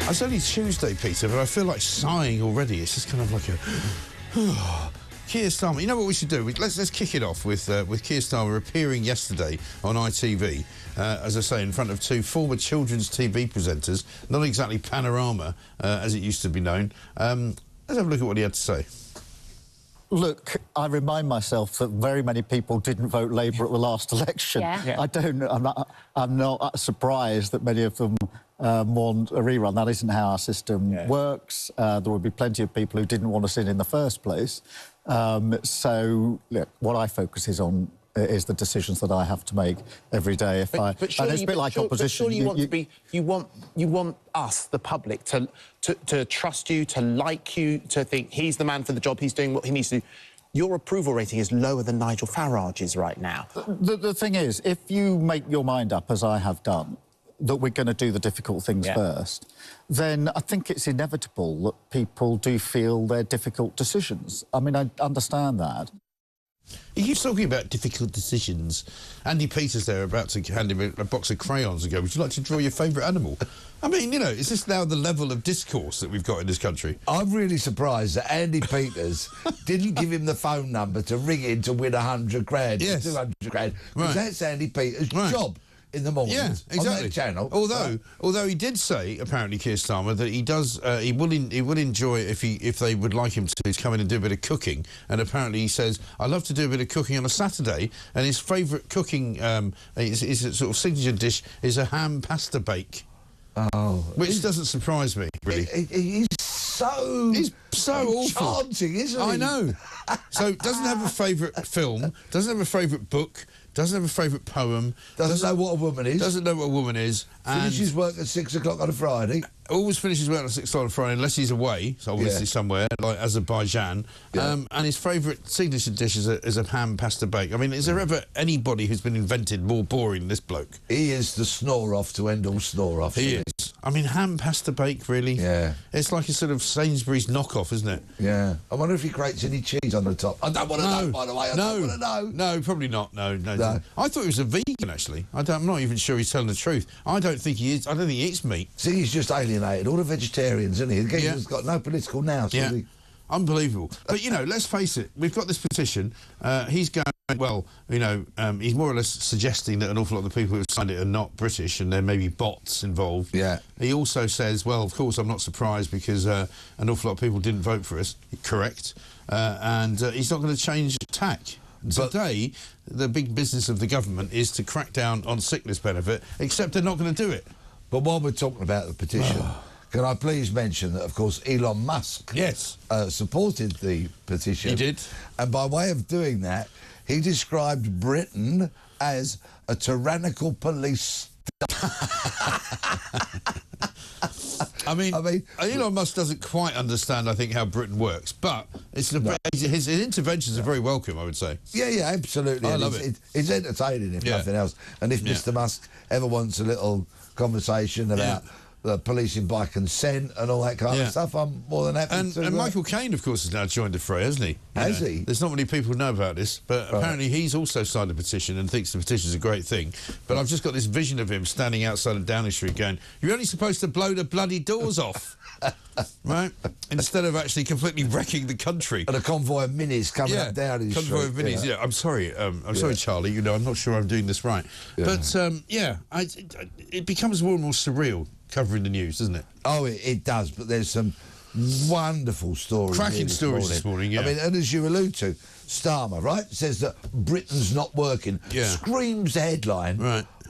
It's only Tuesday, Peter, but I feel like sighing already. It's just kind of like a... Keir Starmer, you know what we should do? Let's kick it off with Keir Starmer appearing yesterday on ITV, as I say, in front of two former children's TV presenters, not exactly Panorama, as it used to be known. Let's have a look at what he had to say. Look, I remind myself that very many people didn't vote Labour at the last election. Yeah. I'm not surprised that many of them want a rerun. That isn't how our system works. There will be plenty of people who didn't want us in the first place. So, look, what I focus on is the decisions that I have to make every day. But surely, and it's a bit like opposition. Surely you want us, the public, to trust you, to like you, to think he's the man for the job, he's doing what he needs to do. Your approval rating is lower than Nigel Farage's right now. The thing is, if you make your mind up, as I have done, that we're going to do the difficult things first, then I think it's inevitable that people do feel they're difficult decisions. I mean, I understand that. He keeps talking about difficult decisions. Andy Peters there about to hand him a box of crayons and go, would you like to draw your favourite animal? I mean, you know, is this now the level of discourse that we've got in this country? I'm really surprised that Andy Peters didn't give him the phone number to ring in to win 100 grand, 200 grand, because that's Andy Peters' job in the mornings. Yeah, exactly. On that channel. Although he did say, apparently, Keir Starmer, that he does, he will enjoy it if they would like him to come in and do a bit of cooking. And apparently he says, I love to do a bit of cooking on a Saturday, and his favourite cooking, his sort of signature dish is a ham pasta bake. Oh, which doesn't surprise me, really. He's so awful, chanting, isn't he? I know. So doesn't have a favourite film, doesn't have a favourite book, doesn't have a favourite poem, doesn't know what a woman is. Doesn't know what a woman is. Finishes work at 6 o'clock on a Friday. Always finishes work at 6 o'clock on a Friday, unless he's away, so obviously somewhere, like Azerbaijan. And his favourite signature dish is a ham pasta bake. I mean, is there ever anybody who's been invented more boring than this bloke? He is the snore-off to end all snore-offs. He is. I mean, ham pasta bake, really? Yeah. It's like a sort of Sainsbury's knockoff, isn't it? Yeah. I wonder if he grates any cheese on the top. I don't want to know, by the way. I don't want to know. No, probably not. No. I thought he was a vegan, actually. I'm not even sure he's telling the truth. I don't think he is. I don't think he eats meat. See, he's just alienated all the vegetarians, isn't he? He's got no political now. So Unbelievable. But, you know, let's face it, we've got this petition. He's going, well, you know, he's more or less suggesting that an awful lot of the people who signed it are not British and there may be bots involved. Yeah. He also says, well, of course, I'm not surprised because an awful lot of people didn't vote for us. Correct. And he's not going to change tack. Today, the big business of the government is to crack down on sickness benefit, except they're not going to do it. But while we're talking about the petition... Can I please mention that, of course, Elon Musk supported the petition. He did. And by way of doing that, he described Britain as a tyrannical police I mean, Elon Musk doesn't quite understand, I think, how Britain works, but his interventions are very welcome, I would say. Yeah, absolutely. I love it. It's entertaining, if nothing else. And if Mr Musk ever wants a little conversation about... policing by consent and all that kind of stuff, I'm more than happy to... And Michael Caine, of course, has now joined the fray, hasn't he? Has he? There's not many people who know about this, but apparently he's also signed a petition and thinks the petition's a great thing. But I've just got this vision of him standing outside of Downing Street going, you're only supposed to blow the bloody doors off, right? Instead of actually completely wrecking the country. And a convoy of minis coming up Downing Street. Convoy of minis, I'm sorry, sorry, Charlie, you know, I'm not sure I'm doing this right. But, it becomes more and more surreal covering the news, doesn't it? Oh, it does, but there's some wonderful stories. Cracking stories this morning, I mean, and as you allude to, Starmer, right, says that Britain's not working. Screams the headline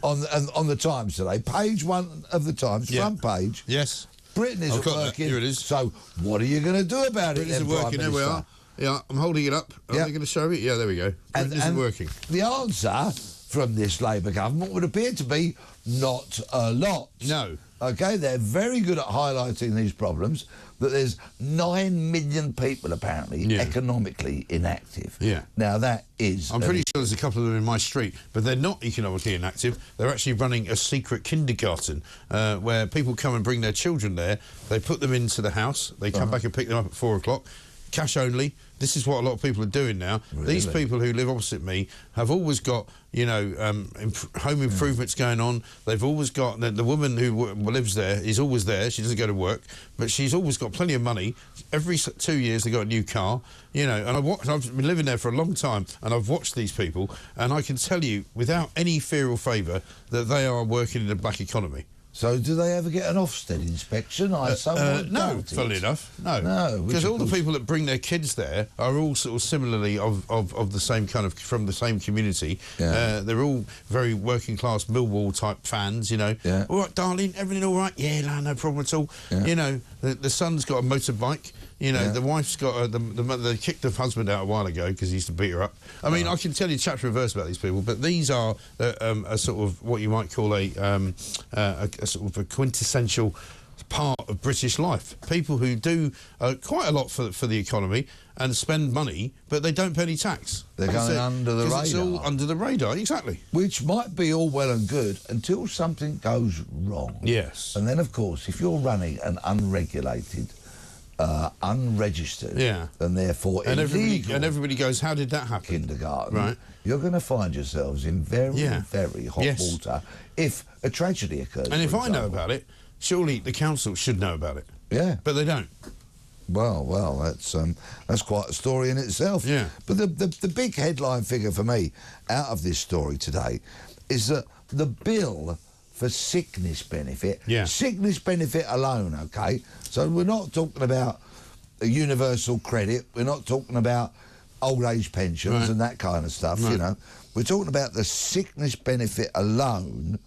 on the Times today, page 1 of the Times, front page. Yes. Britain isn't working. Here it is. So what are you going to do about Britain isn't working. There we are. Yeah, I'm holding it up. Are they going to show it? Yeah, there we go. Britain isn't working. The answer from this Labour government would appear to be not a lot. No. OK, they're very good at highlighting these problems, that there's 9 million people, apparently, economically inactive. Yeah. Now, that is... I'm pretty sure there's a couple of them in my street, but they're not economically inactive. They're actually running a secret kindergarten where people come and bring their children there. They put them into the house. They come back and pick them up at 4 o'clock. cash only. This is what a lot of people are doing now. Really? These people who live opposite me have always got, you know, home improvements going on. They've always got... The woman who lives there is always there. She doesn't go to work, but she's always got plenty of money. Every 2 years they got a new car, you know, and I've been living there for a long time, and I've watched these people, and I can tell you, without any fear or favour, that they are working in a black economy. So do they ever get an Ofsted inspection? No, funnily enough, no. No, because all the people that bring their kids there are all sort of similarly of the same kind of, from the same community. Yeah. They're all very working class Millwall type fans, you know. Yeah. All right, darling, everything all right? Yeah, no problem at all. Yeah. You know, the son's got a motorbike. You know, the wife's got the mother. They kicked the husband out a while ago because he used to beat her up. I mean, I can tell you chapter and verse about these people, but these are a sort of what you might call a sort of a quintessential part of British life. People who do quite a lot for the economy and spend money, but they don't pay any tax. They're going under the radar. It's all under the radar, exactly. Which might be all well and good until something goes wrong. Yes. And then, of course, if you're running an unregulated, unregistered, and therefore illegal... And everybody goes, how did that happen? ...kindergarten, right? You're going to find yourselves in very, very hot water if a tragedy occurs. And if I know about it, surely the council should know about it. Yeah. But they don't. Well, that's quite a story in itself. Yeah. But the big headline figure for me out of this story today is that the bill for sickness benefit, sickness benefit alone, OK? So we're not talking about a universal credit, we're not talking about old age pensions and that kind of stuff, you know. We're talking about the sickness benefit alone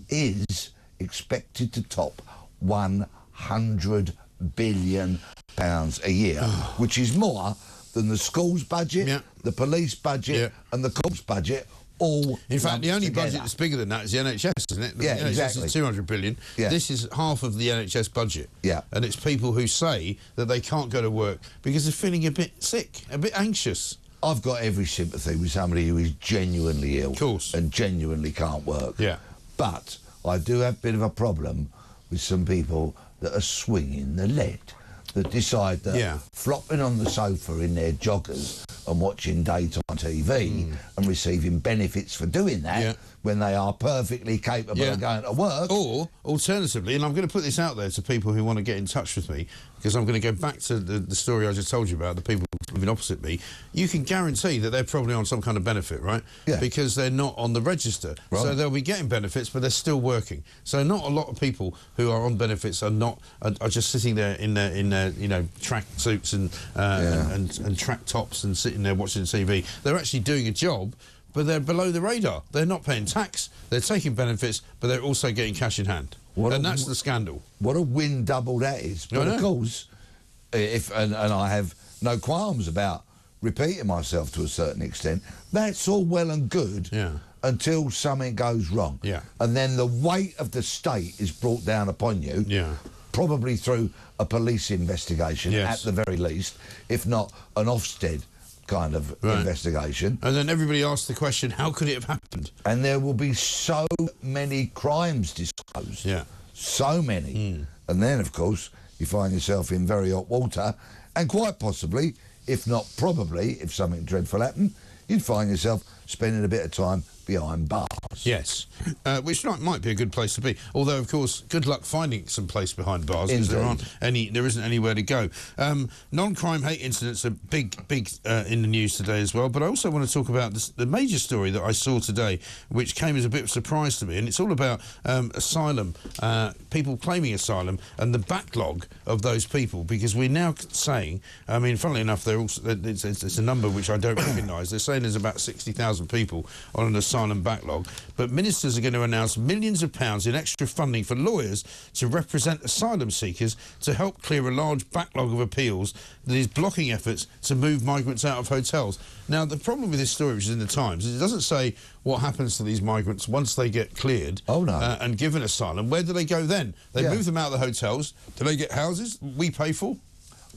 is expected to top £100 billion a year, which is more than the schools budget, the police budget and the cops budget all. In fact, the only budget that's bigger than that is the NHS, isn't it? Yeah, the NHS exactly. is 200 billion. Yeah. This is half of the NHS budget. Yeah. And it's people who say that they can't go to work because they're feeling a bit sick, a bit anxious. I've got every sympathy with somebody who is genuinely ill, of course, and genuinely can't work. Yeah. But I do have a bit of a problem with some people that are swinging the lead, that decide that flopping on the sofa in their joggers and watching daytime TV and receiving benefits for doing that when they are perfectly capable of going to work. Or, alternatively, and I'm going to put this out there to people who want to get in touch with me, because I'm going to go back to the story I just told you about, the people living opposite me, you can guarantee that they're probably on some kind of benefit, right? Yeah. Because they're not on the register. Right. So they'll be getting benefits, but they're still working. So not a lot of people who are on benefits are just sitting there in their you know, track suits and track tops and sitting there watching TV. They're actually doing a job, but they're below the radar. They're not paying tax, they're taking benefits, but they're also getting cash in hand. And that's the scandal. What a win double that is. But of course, and I have no qualms about repeating myself to a certain extent, that's all well and good until something goes wrong. Yeah. And then the weight of the state is brought down upon you, probably through a police investigation at the very least, if not an Ofsted kind of investigation. And then everybody asks the question, how could it have happened? And there will be so many crimes disclosed. Yeah. So many. And then, of course, you find yourself in very hot water, and quite possibly, if not probably, if something dreadful happened, you'd find yourself spending a bit of time behind bars. Yes, which might be a good place to be. Although, of course, good luck finding some place behind bars, because there isn't anywhere to go. Non-crime hate incidents are big in the news today as well. But I also want to talk about the major story that I saw today, which came as a bit of a surprise to me, and it's all about asylum, people claiming asylum, and the backlog of those people. Because we're now saying, I mean, funnily enough, it's a number which I don't recognise. They're saying there's about 60,000 people on an asylum backlog, but ministers are going to announce millions of pounds in extra funding for lawyers to represent asylum seekers to help clear a large backlog of appeals that is blocking efforts to move migrants out of hotels. Now, the problem with this story, which is in the Times, is it doesn't say what happens to these migrants once they get cleared and given asylum. Where do they go then? They move them out of the hotels. Do they get houses we pay for?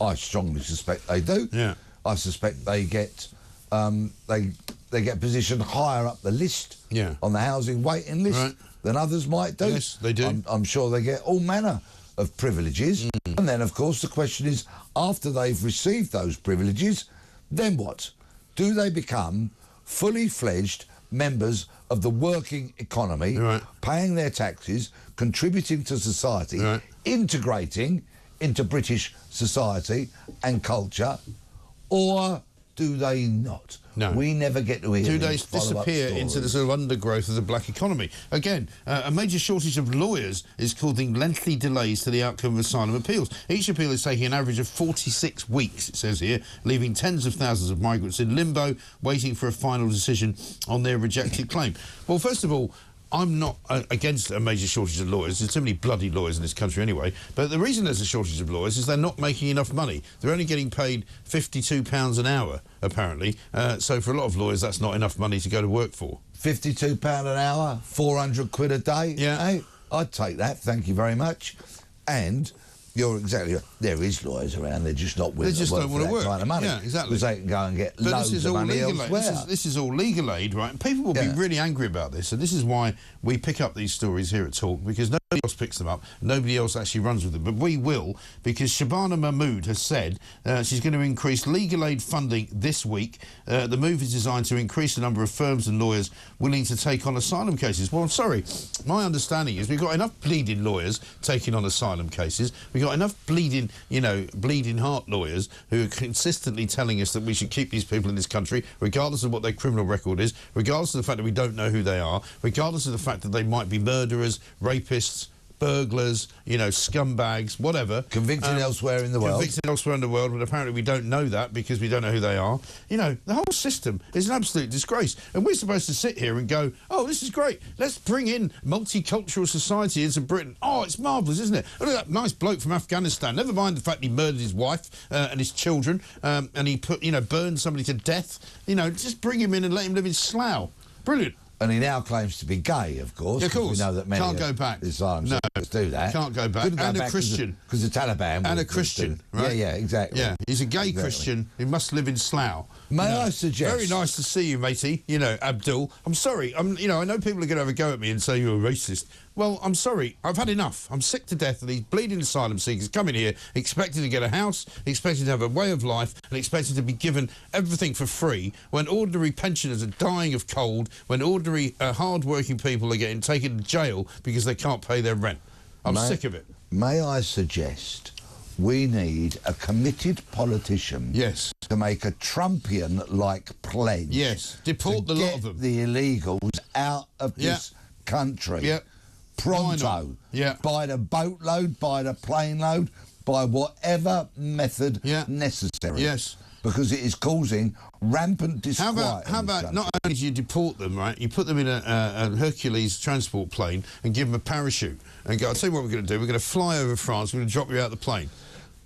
I strongly suspect they do. Yeah. I suspect they get they get positioned higher up the list on the housing waiting list than others might do. Yes, they do. I'm sure they get all manner of privileges. And then, of course, the question is, after they've received those privileges, then what? Do they become fully fledged members of the working economy, paying their taxes, contributing to society, integrating into British society and culture, or do they not? No. We never get to hear. Do they disappear into the sort of undergrowth of the black economy? Again, a major shortage of lawyers is causing lengthy delays to the outcome of asylum appeals. Each appeal is taking an average of 46 weeks, it says here, leaving tens of thousands of migrants in limbo, waiting for a final decision on their rejected claim. Well, first of all, I'm not against a major shortage of lawyers. There's too many bloody lawyers in this country anyway. But the reason there's a shortage of lawyers is they're not making enough money. They're only getting paid £52 an hour, apparently. So for a lot of lawyers, that's not enough money to go to work for. £52 an hour, 400 quid a day? Yeah. Hey, I'd take that, thank you very much. And you're exactly right. There is lawyers around, they're just not willing to work for that kind of money. Yeah, exactly. Because they can go and get loads of money elsewhere. This is all legal aid, right? And people will be really angry about this. And this is why we pick up these stories here at Talk, because nobody else picks them up. Nobody else actually runs with them. But we will, because Shabana Mahmood has said she's going to increase legal aid funding this week. The move is designed to increase the number of firms and lawyers willing to take on asylum cases. Well, I'm sorry. My understanding is we've got enough bleeding lawyers taking on asylum cases. We've got enough bleeding, bleeding heart lawyers who are consistently telling us that we should keep these people in this country, regardless of what their criminal record is, regardless of the fact that we don't know who they are, regardless of the fact that they might be murderers, rapists, burglars, scumbags, whatever. Convicted elsewhere in the world. Convicted elsewhere in the world, but apparently we don't know that because we don't know who they are. The whole system is an absolute disgrace. And we're supposed to sit here and go, oh, this is great. Let's bring in multicultural society into Britain. Oh, it's marvellous, isn't it? Look at that nice bloke from Afghanistan. Never mind the fact he murdered his wife and his children and he burned somebody to death. Just bring him in and let him live in Slough. Brilliant. And he now claims to be gay, of course. Of course. We know that many can't go back. Asylum seekers do that. Can't go back. And a Christian. Because the Taliban. And a Christian, right? Yeah, exactly. Yeah, he's a gay Christian. He must live in Slough. May I suggest? Very nice to see you, matey. Abdul. I'm sorry. I know people are going to have a go at me and say you're a racist. Well, I'm sorry. I've had enough. I'm sick to death of these bleeding asylum seekers coming here, expecting to get a house, expecting to have a way of life, and expecting to be given everything for free when ordinary pensioners are dying of cold, when ordinary hard-working people are getting taken to jail because they can't pay their rent. I'm sick of it. May I suggest we need a committed politician to make a Trumpian-like pledge. Yes, deport the lot of them. The illegals out of this country. Pronto. By the boatload, by the plane load, by whatever method necessary. Yes. Because it is causing rampant disquiet. How about not only do you deport them, right, you put them in a Hercules transport plane and give them a parachute and go, I'll tell you what we're going to do, we're going to fly over France, we're going to drop you out the plane.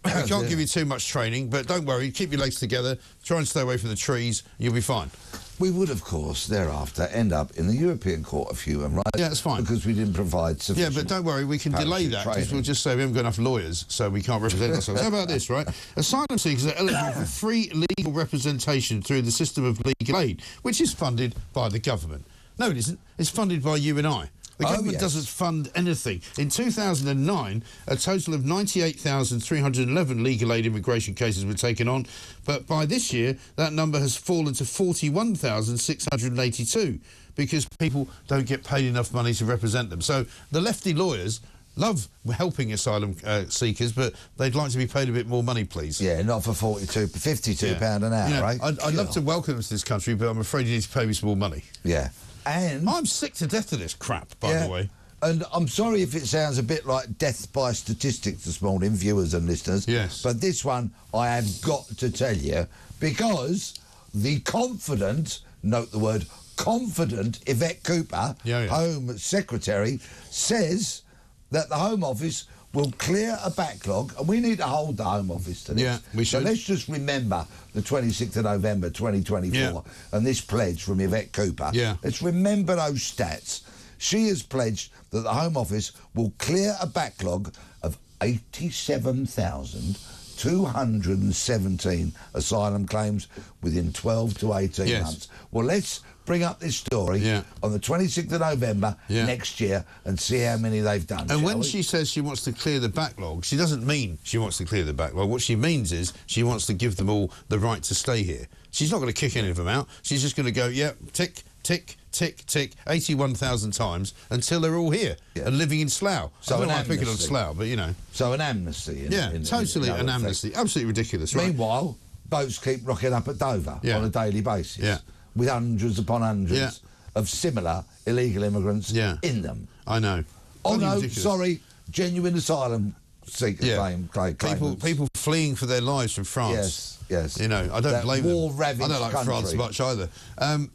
We can't give you too much training, but don't worry, keep your legs together, try and stay away from the trees, you'll be fine. We would, of course, thereafter end up in the European Court of Human Rights. Yeah, that's fine. Because we didn't provide sufficient... Yeah, but don't worry, we can delay that, because we'll just say we haven't got enough lawyers, so we can't represent ourselves. How about this, right? Asylum seekers are eligible for free legal representation through the system of legal aid, which is funded by the government. No, it isn't. It's funded by you and I. The government doesn't fund anything. In 2009, a total of 98,311 legal aid immigration cases were taken on, but by this year, that number has fallen to 41,682 because people don't get paid enough money to represent them. So the lefty lawyers love helping asylum seekers, but they'd like to be paid a bit more money, please. Yeah, not for £52 an hour, right? I'd love to welcome them to this country, but I'm afraid you need to pay me some more money. Yeah. And I'm sick to death of this crap, by the way. And I'm sorry if it sounds a bit like death by statistics this morning, viewers and listeners. Yes. But this one I have got to tell you, because the confident, note the word confident, Yvette Cooper, Home Secretary, says that the Home Office will clear a backlog, and we need to hold the Home Office to this. Yeah, we should. So let's just remember the 26th of November 2024 and this pledge from Yvette Cooper. Yeah. Let's remember those stats. She has pledged that the Home Office will clear a backlog of 87,000 217 asylum claims within 12 to 18 months. Well, let's bring up this story on the 26th of November next year and see how many they've done. And when she says she wants to clear the backlog, she doesn't mean she wants to clear the backlog. What she means is she wants to give them all the right to stay here. She's not going to kick any of them out. She's just going to go, tick, tick, tick, tick, 81,000 times until they're all here and living in Slough. So I don't like picking on Slough, but, you know. So an amnesty. Totally an amnesty. Absolutely ridiculous, right? Meanwhile, boats keep rocking up at Dover on a daily basis with hundreds upon hundreds of similar illegal immigrants in them. I know. Oh, no, sorry, genuine asylum seeker claimants. People fleeing for their lives from France. Yes. You know, I don't blame them. I don't like country. France much either.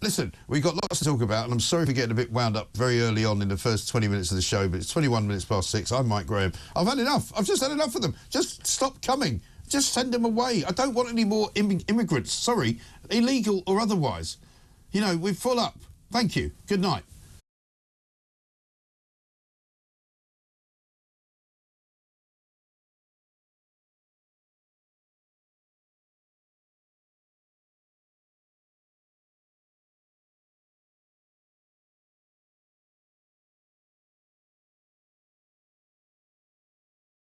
Listen, we've got lots to talk about, and I'm sorry for getting a bit wound up very early on in the first 20 minutes of the show, but it's 21 minutes past 6. I'm Mike Graham. I've had enough. I've just had enough of them. Just stop coming. Just send them away. I don't want any more immigrants. Sorry, illegal or otherwise. You know, we're full up. Thank you. Good night.